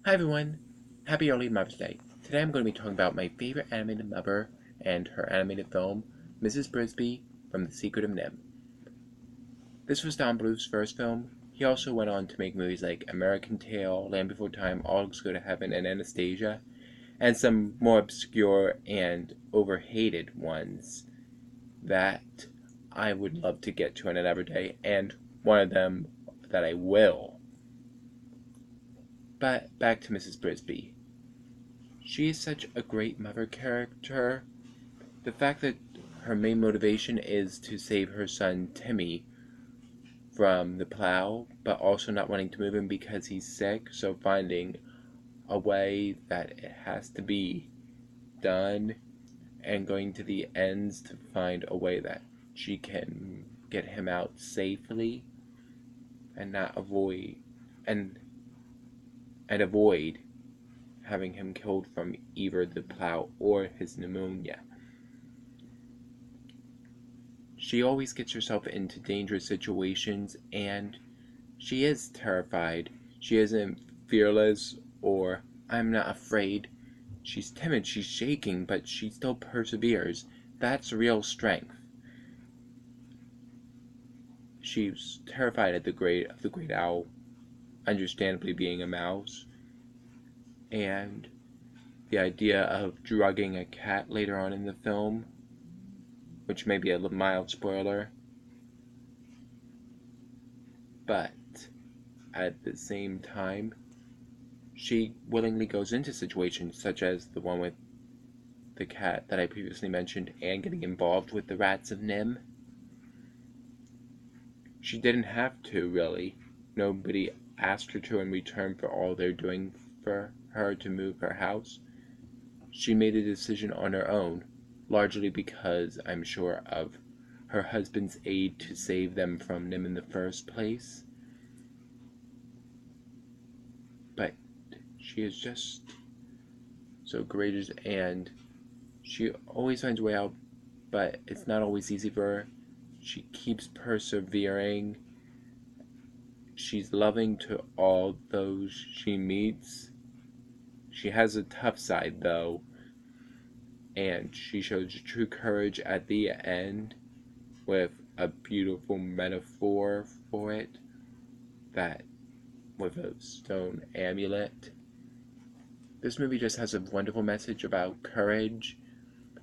Hi everyone, happy early Mother's Day. Today I'm going to be talking about my favorite animated mother and her animated film, Mrs. Brisby from The Secret of NIMH. This was Don Bluth's first film. He also went on to make movies like American Tail, Land Before Time, All Looks Go to Heaven, and Anastasia, and some more obscure and overhated ones that I would love to get to on another day, and one of them that I will. But back to Mrs. Brisby. She is such a great mother character. The fact that her main motivation is to save her son Timmy from the plow, but also not wanting to move him because he's sick, so finding a way that it has to be done and going to the ends to find a way that she can get him out safely and not avoid and avoid having him killed from either the plow or his pneumonia. She always gets herself into dangerous situations, and she is terrified. She isn't fearless or I'm not afraid. She's timid, she's shaking, but she still perseveres. That's real strength. She's terrified of the great owl, understandably being a mouse, and the idea of drugging a cat later on in the film, which may be a mild spoiler, but at the same time, she willingly goes into situations such as the one with the cat that I previously mentioned and getting involved with the rats of NIMH. She didn't have to, really. Nobody asked her to in return for all they're doing for her to move her house. She made a decision on her own, largely because, I'm sure, of her husband's aid to save them from NIMH in the first place. But she is just so courageous, and she always finds a way out, but it's not always easy for her. She keeps persevering. She's loving to all those she meets. She has a tough side, though, and she shows true courage at the end with a beautiful metaphor for it, that with a stone amulet. This movie just has a wonderful message about courage.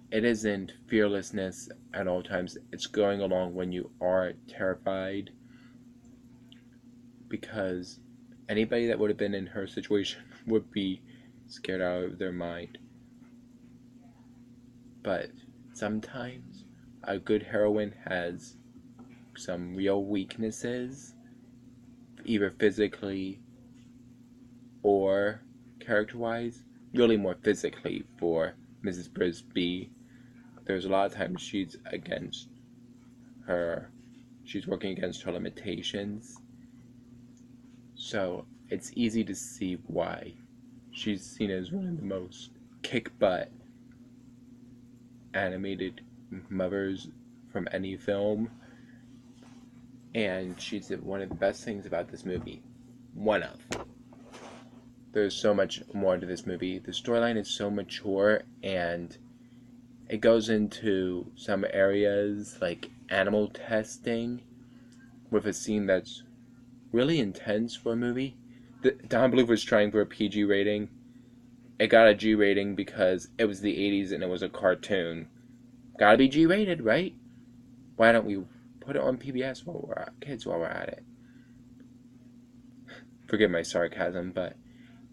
It isn't fearlessness at all times. It's going along when you are terrified, because anybody that would have been in her situation would be scared out of their mind. But sometimes a good heroine has some real weaknesses, either physically or character-wise. Really more physically for Mrs. Brisby. There's a lot of times she's working against her limitations. So it's easy to see why she's seen as one of the most kick-butt animated mothers from any film. And she's one of the best things about this movie. One of. There's so much more to this movie. The storyline is so mature, and it goes into some areas like animal testing with a scene that's really intense for a movie. Don Bluth was trying for a PG rating. It got a G rating because it was the 80s and it was a cartoon. Gotta be G rated, right? Why don't we put it on PBS while we're at it? Forgive my sarcasm, but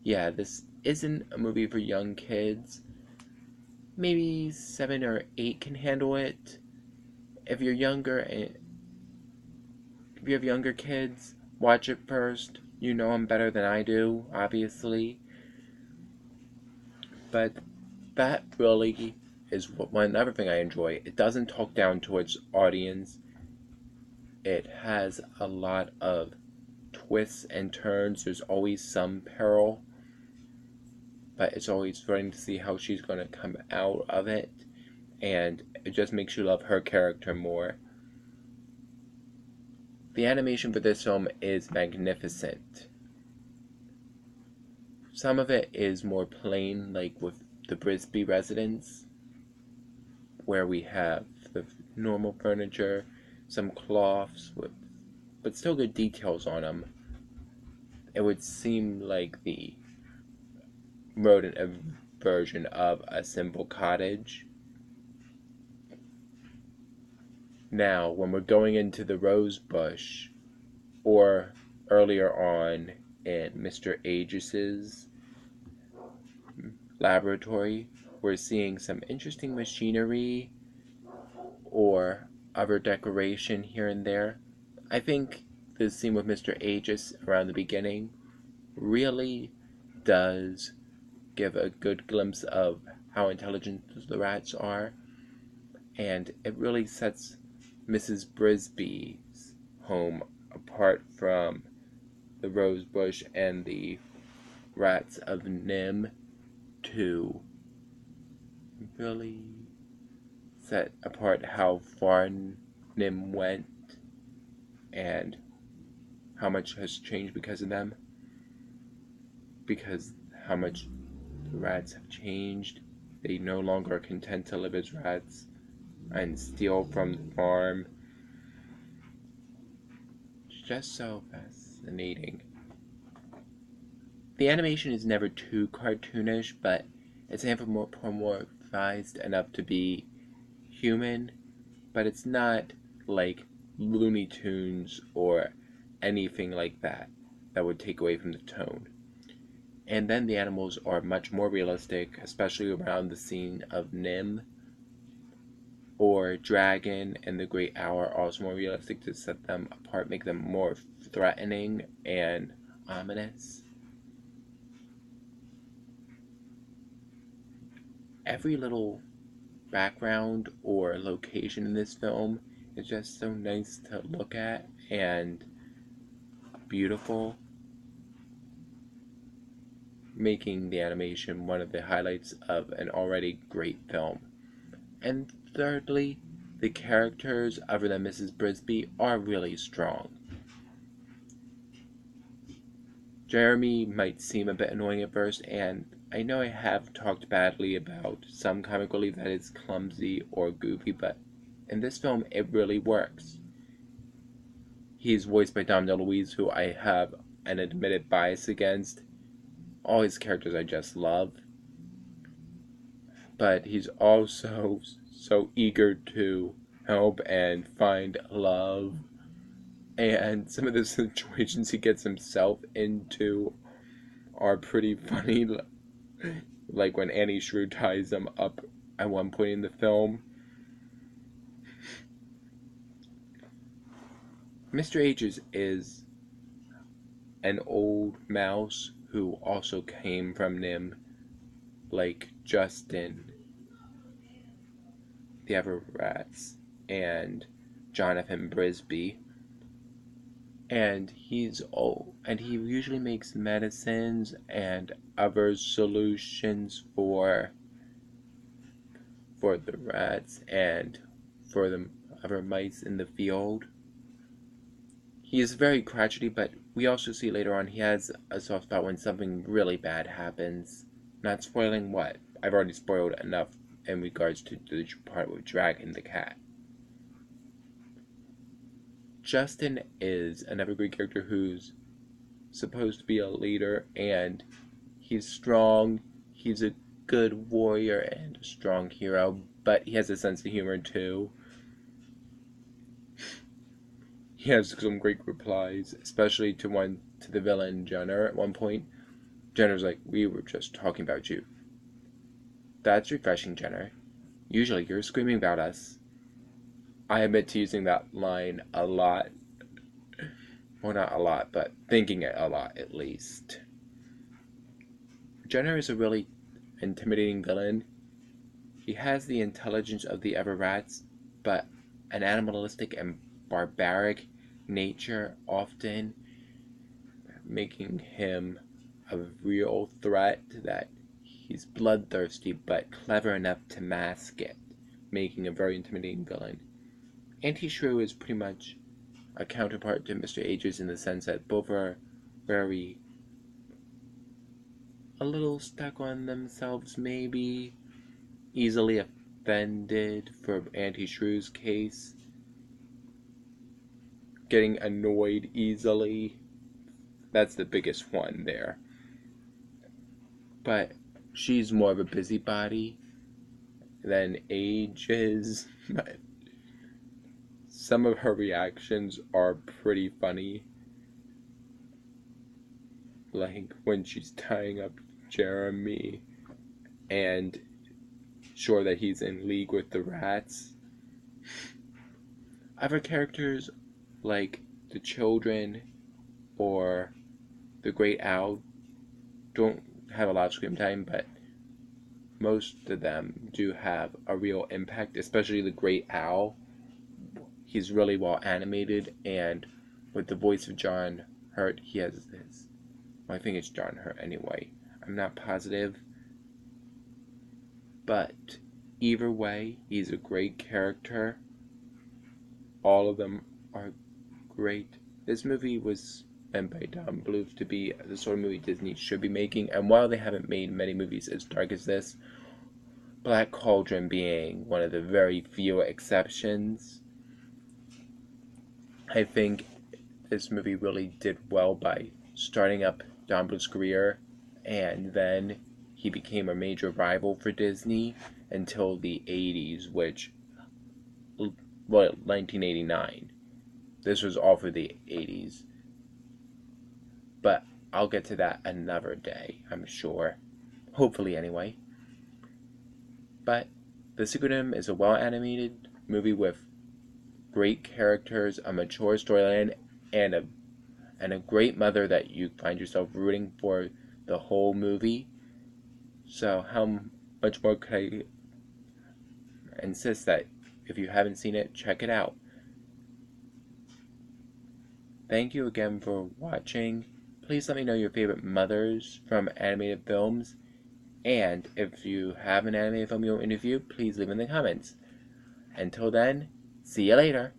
yeah, this isn't a movie for young kids. Maybe 7 or 8 can handle it. If you're younger, if you have younger kids, watch it first. You know them better than I do, obviously. But that really is one other thing I enjoy. It doesn't talk down to its audience. It has a lot of twists and turns. There's always some peril, but it's always fun to see how she's going to come out of it, and it just makes you love her character more. The animation for this film is magnificent. some of it is more plain, like with the Brisby residence, where we have the normal furniture, some cloths, but still good details on them. It would seem like the rodent version of a simple cottage. Now, when we're going into the rose bush, or earlier on in Mr. Aegis's laboratory, we're seeing some interesting machinery or other decoration here and there. I think the scene with Mr. Aegis around the beginning really does give a good glimpse of how intelligent the rats are, and it really sets Mrs. Brisby's home apart from the rose bush and the rats of NIMH to really set apart how far NIMH went and how much has changed because of them. Because how much the rats have changed. They no longer are content to live as rats and steal from the farm. It's just so fascinating. The animation is never too cartoonish, but it's anthropomorphized enough to be human, but it's not like Looney Tunes or anything like that would take away from the tone. And then the animals are much more realistic, especially around the scene of NIMH or Dragon and the Great Owl are also more realistic to set them apart, make them more threatening and ominous. Every little background or location in this film is just so nice to look at and beautiful, making the animation one of the highlights of an already great film. And thirdly, the characters, other than Mrs. Brisby, are really strong. Jeremy might seem a bit annoying at first, and I know I have talked badly about some comic relief that is clumsy or goofy, but in this film it really works. He's voiced by Dom DeLuise, who I have an admitted bias against. All his characters I just love. But he's also so eager to help and find love. And some of the situations he gets himself into are pretty funny. Like when Annie Shrew ties him up at one point in the film. Mr. Aegis is an old mouse who also came from NIMH, like Justin, the other rats, and Jonathan Brisby. And he's old, and he usually makes medicines and other solutions for the rats and for the other mice in the field. He is very crotchety, but we also see later on he has a soft spot when something really bad happens. Not spoiling what? I've already spoiled enough in regards to the part with Dragon the cat. Justin is another great character who's supposed to be a leader, and he's strong, he's a good warrior and a strong hero, but he has a sense of humor too. He has some great replies, especially to the villain Jenner at one point. Jenner's like, "We were just talking about you." That's refreshing, Jenner. Usually you're screaming about us. I admit to using that line a lot. Well, not a lot, but thinking it a lot at least. Jenner is a really intimidating villain. He has the intelligence of the other rats, but an animalistic and barbaric nature, often making him a real threat. That he's bloodthirsty but clever enough to mask it, making a very intimidating villain. Auntie Shrew is pretty much a counterpart to Mr. Aegis in the sense that both are very a little stuck on themselves, maybe easily offended for Auntie Shrew's case, getting annoyed easily. That's the biggest one there. But she's more of a busybody than Age is. But some of her reactions are pretty funny. Like when she's tying up Jeremy and sure that he's in league with the rats. Other characters like the children or the Great Owl don't have a lot of screen time, but most of them do have a real impact, especially the Great Owl. He's really well animated, and with the voice of John Hurt, he has this. Well, I think it's John Hurt anyway. I'm not positive. But either way, he's a great character. All of them are great. This movie was meant by Don Bluth to be the sort of movie Disney should be making, and while they haven't made many movies as dark as this, Black Cauldron being one of the very few exceptions, I think this movie really did well by starting up Don Bluth's career, and then he became a major rival for Disney until the 80s, well, 1989. This was all for the 80s. But I'll get to that another day, I'm sure. Hopefully, anyway. But The Secret of NIMH is a well-animated movie with great characters, a mature storyline, and a great mother that you find yourself rooting for the whole movie. So how much more could I insist that if you haven't seen it, check it out. Thank you again for watching. Please let me know your favorite mothers from animated films. And if you have an animated film you want me to review, please leave in the comments. Until then, see you later.